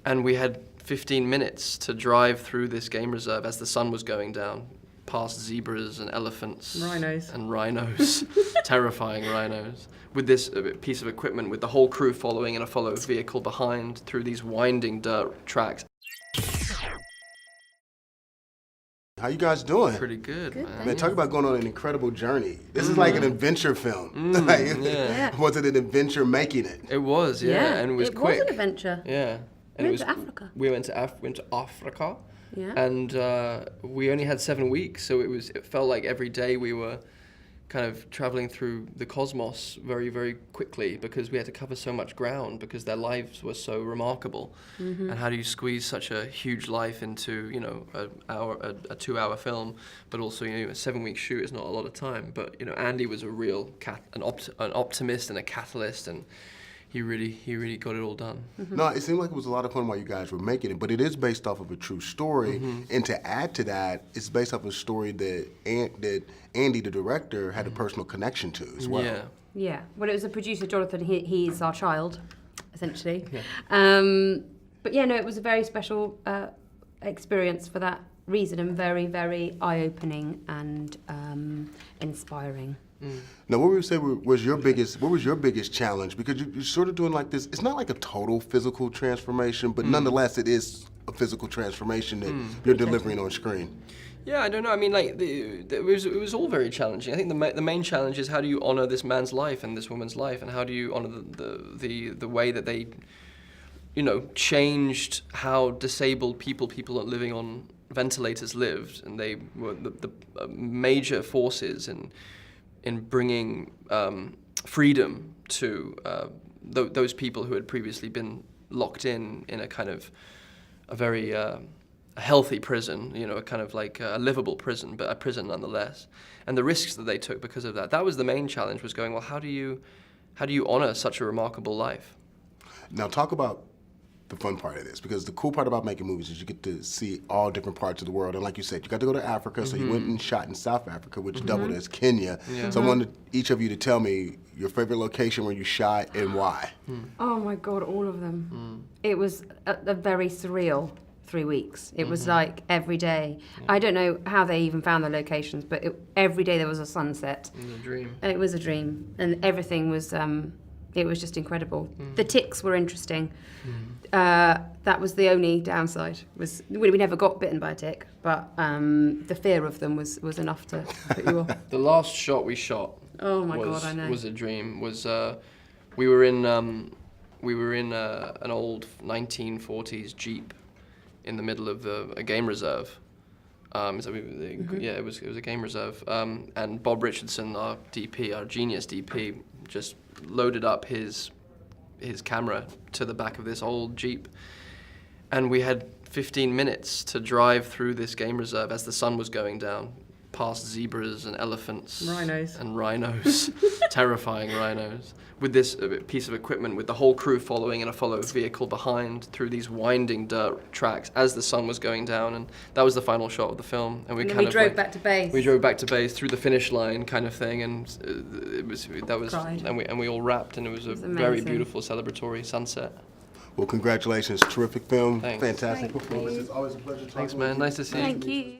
And we had 15 minutes to drive through this game reserve as the sun was going down, past zebras and elephants. Rhinos. Terrifying rhinos. With this piece of equipment, with the whole crew following in a follow vehicle behind through these winding dirt tracks. How you guys doing? Pretty good, man. Man, talk about going on an incredible journey. This is like an adventure film. Was it an adventure making it? It was, and it was quick. It was an adventure. Yeah. We went to Africa. We went to Africa. Yeah. And we only had 7 weeks, so it felt like every day we were kind of traveling through the cosmos very, very quickly because we had to cover so much ground because their lives were so remarkable. And how do you squeeze such a huge life into, you know, a 2-hour film, but also, you know, a 7-week shoot is not a lot of time. But, you know, Andy was a real an optimist and a catalyst, and he really got it all done. No, it seemed like it was a lot of fun while you guys were making it, but it is based off of a true story. And to add to that, it's based off of a story that Andy, the director, had a personal connection to as well. Yeah. Yeah. Well, it was the producer, Jonathan. He's our child, essentially. Yeah. But yeah, no, it was a very special experience for that reason, and very, very eye-opening and inspiring. Now, what would you say was your biggest challenge? Because you're sort of doing like this, it's not like a total physical transformation, but nonetheless it is a physical transformation that you're delivering on screen. Yeah, I don't know. I mean, like, it was all very challenging. I think the main challenge is how do you honor this man's life and this woman's life, and how do you honor the way that they, you know, changed how disabled people living on ventilators lived, and they were the major forces in bringing freedom to those people who had previously been locked in a kind of a very a healthy prison, you know, a kind of like a livable prison, but a prison nonetheless. And the risks that they took because of that. That was the main challenge, was going, well, how do you honor such a remarkable life? Now talk about the fun part of this, because the cool part about making movies is you get to see all different parts of the world. And like you said, you got to go to Africa, so you went and shot in South Africa, which doubled as Kenya. Yeah. So I wanted each of you to tell me your favorite location where you shot and why. Oh my God, all of them. It was a very surreal 3 weeks. It was like every day. I don't know how they even found the locations, but every day there was a sunset. It was a dream. And it was a dream. And everything was, it was just incredible. The ticks were interesting. That was the only downside. We never got bitten by a tick, but the fear of them was enough to put you off. The last shot we shot Oh my God, I know. was a dream. We were in an old 1940s Jeep in the middle of a game reserve. Yeah, it was a game reserve. And Bob Richardson, our DP, our genius DP, just loaded up his camera to the back of this old Jeep. And we had 15 minutes to drive through this game reserve as the sun was going down, past zebras and elephants. Rhinos. Terrifying rhinos. With this piece of equipment, with the whole crew following in a follow vehicle behind through these winding dirt tracks as the sun was going down, and that was the final shot of the film. And we drove back to base. We drove back to base through the finish line, kind of thing, and Cried. and we all rapped, and it was a very beautiful celebratory sunset. Well, congratulations, terrific film, Thanks. fantastic performance. It's always a pleasure talking Thanks, with man. you. Nice to see you. Thank you.